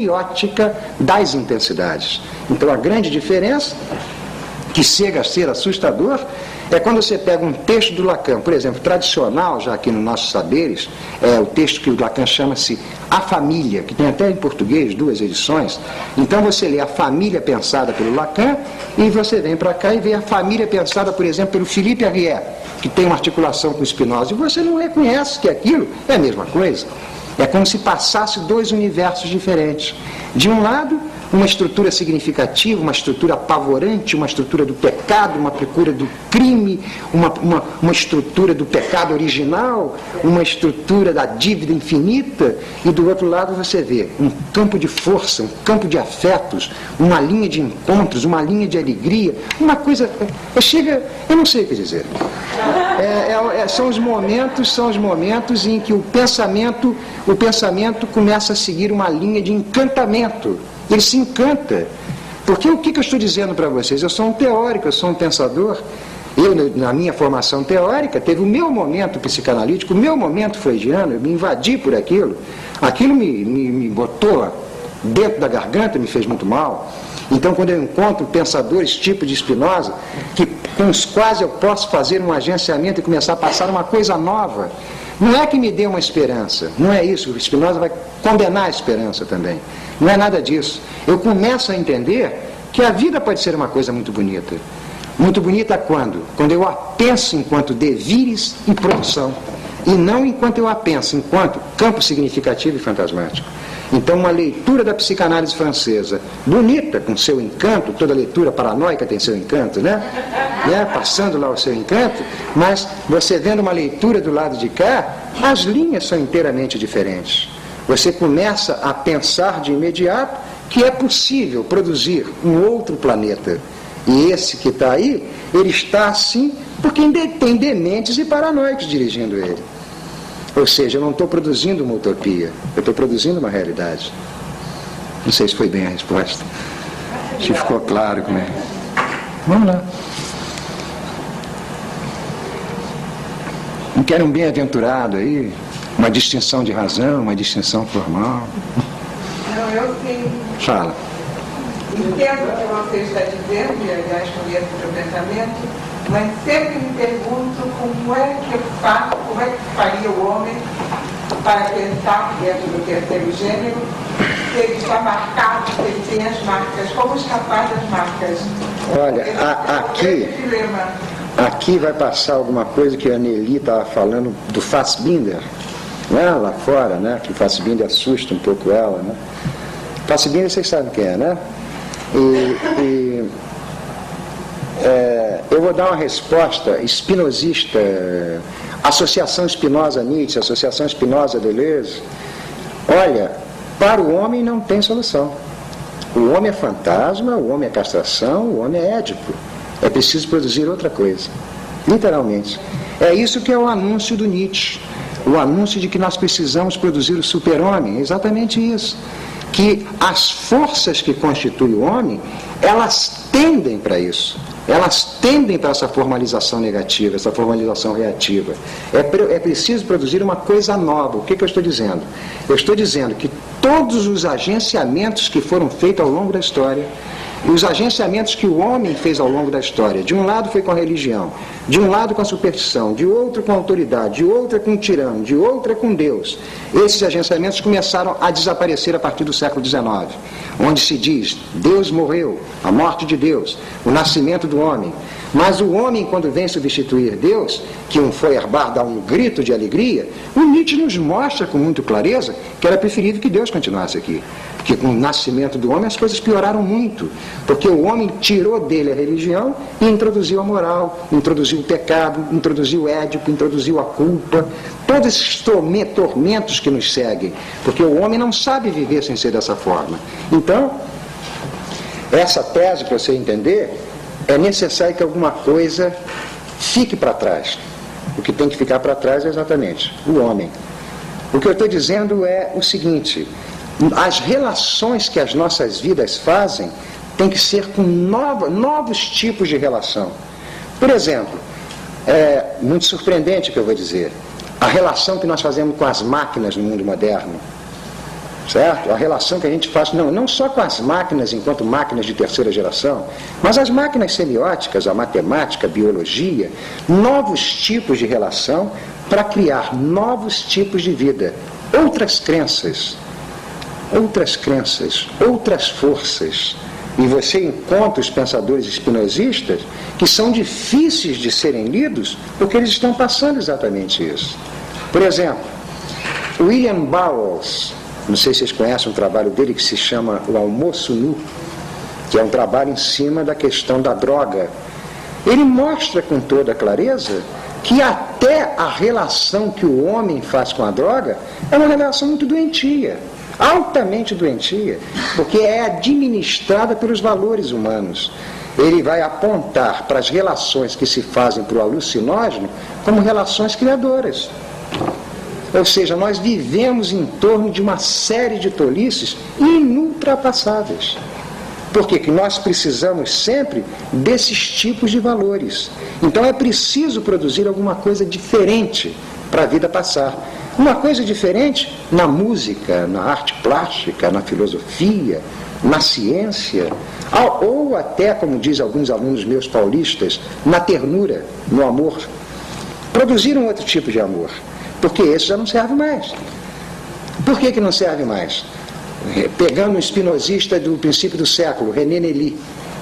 semiótica das intensidades. Então a grande diferença, que chega a ser assustador, é quando você pega um texto do Lacan, por exemplo, tradicional, já aqui nos nossos saberes, é o texto que o Lacan chama-se A Família, que tem até em português 2 edições. Então você lê A Família pensada pelo Lacan e você vem para cá e vê A Família pensada, por exemplo, pelo Philippe Arrière, que tem uma articulação com Spinoza, e você não reconhece que aquilo é a mesma coisa. É como se passasse 2 universos diferentes. De um lado, uma estrutura significativa, uma estrutura apavorante, uma estrutura do pecado, uma procura do crime, uma estrutura do pecado original, uma estrutura da dívida infinita, e do outro lado você vê um campo de força, um campo de afetos, uma linha de encontros, uma linha de alegria, uma coisa... eu não sei o que dizer. São os momentos em que o pensamento começa a seguir uma linha de encantamento. Ele se encanta. Porque o que eu estou dizendo para vocês? Eu sou um teórico, eu sou um pensador. Eu, na minha formação teórica, teve o meu momento psicanalítico, o meu momento freudiano, eu me invadi por aquilo. Aquilo me botou dentro da garganta, me fez muito mal. Então, quando eu encontro pensadores tipo de Spinoza, com os quais eu posso fazer um agenciamento e começar a passar uma coisa nova, não é que me dê uma esperança, não é isso. O Spinoza vai condenar a esperança também. Não é nada disso. Eu começo a entender que a vida pode ser uma coisa muito bonita. Muito bonita quando? Quando eu a penso enquanto devires e produção, e não enquanto eu a penso enquanto campo significativo e fantasmático. Então, uma leitura da psicanálise francesa, bonita, com seu encanto, toda leitura paranoica tem seu encanto, né? Passando lá o seu encanto, mas você vendo uma leitura do lado de cá, as linhas são inteiramente diferentes. Você começa a pensar de imediato que é possível produzir um outro planeta. E esse que está aí, ele está assim porque tem dementes e paranoicos dirigindo ele. Ou seja, eu não estou produzindo uma utopia, eu estou produzindo uma realidade. Não sei se foi bem a resposta. Se ficou claro como é. Vamos lá. Não quero um bem-aventurado aí, uma distinção de razão, uma distinção formal. Não, eu tenho... Fala. Entendo o que você está dizendo, e aliás conheço o seu pensamento, mas sempre me pergunto como é que faria o homem para pensar dentro do terceiro gênero, se ele está marcado, se ele tem as marcas, como escapar das marcas? Olha, aqui vai passar alguma coisa que a Nelly estava falando do Fassbinder, né? Lá fora, né? Que o Fassbinder assusta um pouco ela, né? Fassbinder, vocês sabem quem é, né? Eu vou dar uma resposta espinosista, Associação Spinoza-Nietzsche, Associação Spinoza-Deleuze. Olha, para o homem não tem solução. O homem é fantasma, o homem é castração, o homem é édipo. É preciso produzir outra coisa, literalmente. É isso que é o anúncio do Nietzsche, o anúncio de que nós precisamos produzir o super-homem, é exatamente isso. Que as forças que constituem o homem, elas tendem para isso. Elas tendem para essa formalização negativa, essa formalização reativa. É preciso produzir uma coisa nova. O que eu estou dizendo? Eu estou dizendo que todos os agenciamentos que foram feitos ao longo da história, e os agenciamentos que o homem fez ao longo da história, de um lado foi com a religião, de um lado com a superstição, de outro com a autoridade, de outra com o tirano, de outra com Deus. Esses agenciamentos começaram a desaparecer a partir do século XIX, onde se diz, Deus morreu, a morte de Deus, o nascimento do homem. Mas o homem, quando vem substituir Deus, que um Feuerbach dá um grito de alegria, o Nietzsche nos mostra com muita clareza que era preferível que Deus continuasse aqui. Porque com o nascimento do homem as coisas pioraram muito, porque o homem tirou dele a religião e introduziu a moral, introduziu o pecado, introduziu o édipo, introduziu a culpa, todos esses tormentos que nos seguem, porque o homem não sabe viver sem ser dessa forma. Então, essa tese, para você entender, é necessário que alguma coisa fique para trás. O que tem que ficar para trás é exatamente o homem. O que eu estou dizendo é o seguinte: as relações que as nossas vidas fazem têm que ser com novos tipos de relação. Por exemplo, é muito surpreendente o que eu vou dizer, a relação que nós fazemos com as máquinas no mundo moderno. certo? A relação que a gente faz, não só com as máquinas enquanto máquinas de terceira geração, mas as máquinas semióticas, a matemática, a biologia, novos tipos de relação para criar novos tipos de vida, outras crenças, outras forças. E você encontra os pensadores espinosistas que são difíceis de serem lidos porque eles estão passando exatamente isso. Por exemplo, William Burroughs, não sei se vocês conhecem um trabalho dele que se chama O Almoço Nu, que é um trabalho em cima da questão da droga. Ele mostra com toda clareza que até a relação que o homem faz com a droga é uma relação muito doentia, altamente doentia, porque é administrada pelos valores humanos. Ele vai apontar para as relações que se fazem para o alucinógeno como relações criadoras. Ou seja, nós vivemos em torno de uma série de tolices inultrapassáveis. Porque que nós precisamos sempre desses tipos de valores. Então é preciso produzir alguma coisa diferente para a vida passar. Uma coisa diferente na música, na arte plástica, na filosofia, na ciência, ou até, como dizem alguns alunos meus paulistas, na ternura, no amor. Produzir um outro tipo de amor, porque esse já não serve mais. Por que não serve mais? Pegando um espinosista do princípio do século, René Nelly,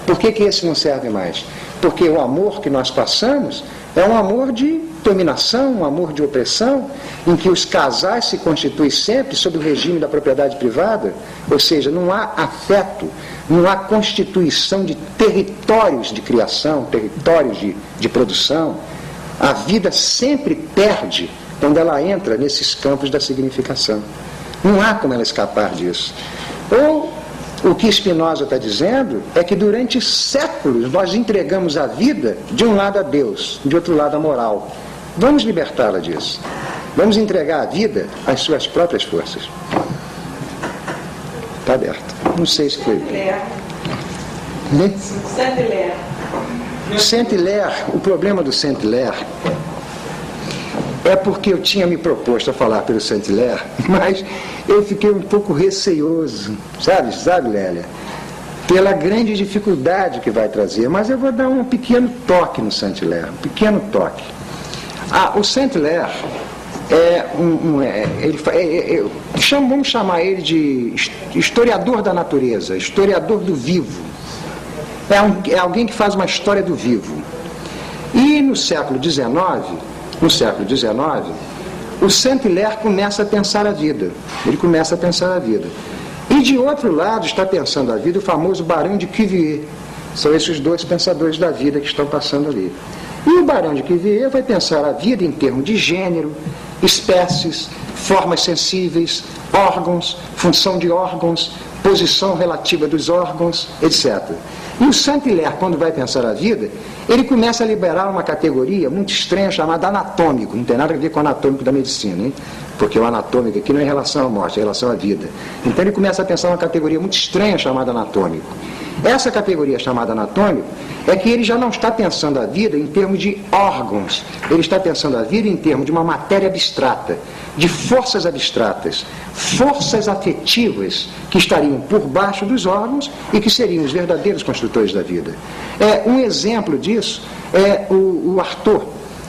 por que esse não serve mais? Porque o amor que nós passamos é um amor de dominação, um amor de opressão, em que os casais se constituem sempre sob o regime da propriedade privada, ou seja, não há afeto, não há constituição de territórios de criação, territórios de produção. A vida sempre perde quando ela entra nesses campos da significação. Não há como ela escapar disso. Ou o que Spinoza está dizendo é que durante séculos nós entregamos a vida de um lado a Deus, de outro lado a moral. Vamos libertá-la disso. Vamos entregar a vida às suas próprias forças. Está aberto. Não sei se foi. Saint-Hilaire, o problema do Saint-Hilaire é porque eu tinha me proposto a falar pelo Saint-Hilaire, mas eu fiquei um pouco receoso, sabe, Lélia? Pela grande dificuldade que vai trazer, mas eu vou dar um pequeno toque no Saint-Hilaire, um pequeno toque. O Saint-Hilaire vamos chamar ele de historiador da natureza, historiador do vivo. É alguém que faz uma história do vivo. E no século XIX, o Saint-Hilaire começa a pensar a vida. Ele começa a pensar a vida. E de outro lado está pensando a vida o famoso Barão de Cuvier. São esses dois pensadores da vida que estão passando ali. E o Barão de Cuvier vai pensar a vida em termos de gênero, espécies, formas sensíveis, órgãos, função de órgãos, posição relativa dos órgãos, etc. E o Saint-Hilaire, quando vai pensar a vida, ele começa a liberar uma categoria muito estranha chamada anatômico. Não tem nada a ver com o anatômico da medicina, hein? Porque o anatômico aqui não é em relação à morte, é em relação à vida. Então ele começa a pensar uma categoria muito estranha chamada anatômico. Essa categoria chamada anatômico é que ele já não está pensando a vida em termos de órgãos, ele está pensando a vida em termos de uma matéria abstrata, de forças abstratas, forças afetivas que estariam por baixo dos órgãos e que seriam os verdadeiros construtores da vida. Um exemplo disso é o Artaud.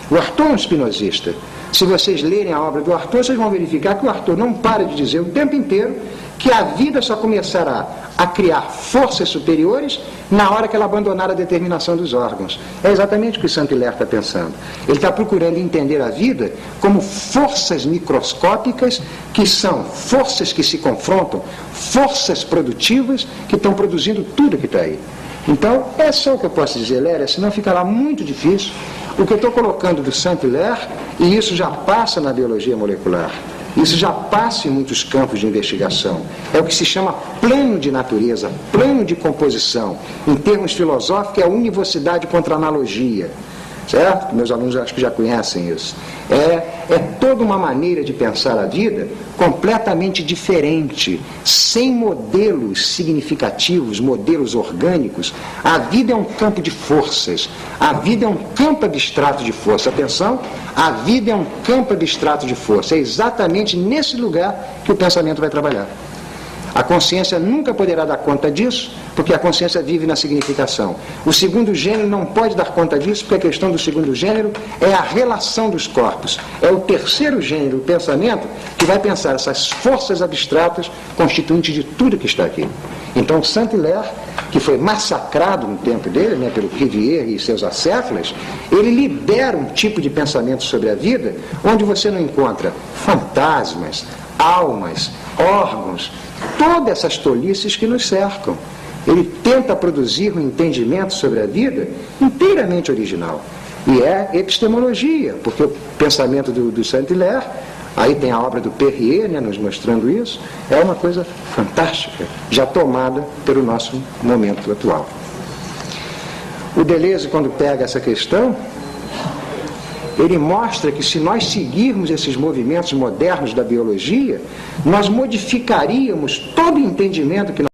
O Artaud é um espinosista. Se vocês lerem a obra do Artaud, vocês vão verificar que o Artaud não para de dizer o tempo inteiro que a vida só começará a criar forças superiores na hora que ela abandonar a determinação dos órgãos. É exatamente o que o Saint-Hilaire está pensando. Ele está procurando entender a vida como forças microscópicas, que são forças que se confrontam, forças produtivas que estão produzindo tudo que está aí. Então, é só o que eu posso dizer, Lélia, senão ficará muito difícil. O que eu estou colocando do Saint-Hilaire, e isso já passa na biologia molecular, isso já passa em muitos campos de investigação. É o que se chama plano de natureza, plano de composição. Em termos filosóficos, é a univocidade contra a analogia. Certo? Meus alunos acho que já conhecem isso. É toda uma maneira de pensar a vida completamente diferente, sem modelos significativos, modelos orgânicos. A vida é um campo de forças, a vida é um campo abstrato de força. Atenção, a vida é um campo abstrato de força. É exatamente nesse lugar que o pensamento vai trabalhar. A consciência nunca poderá dar conta disso, porque a consciência vive na significação. O segundo gênero não pode dar conta disso, porque a questão do segundo gênero é a relação dos corpos. É o terceiro gênero, o pensamento, que vai pensar essas forças abstratas constituintes de tudo que está aqui. Então, Saint-Hilaire, que foi massacrado no tempo dele, né, pelo Cuvier e seus acéfalas, ele libera um tipo de pensamento sobre a vida onde você não encontra fantasmas, almas, órgãos, todas essas tolices que nos cercam. Ele tenta produzir um entendimento sobre a vida inteiramente original. E é epistemologia, porque o pensamento do Saint-Hilaire, aí tem a obra do Perrier, né, nos mostrando isso, é uma coisa fantástica, já tomada pelo nosso momento atual. O Deleuze, quando pega essa questão, ele mostra que se nós seguirmos esses movimentos modernos da biologia, nós modificaríamos todo o entendimento que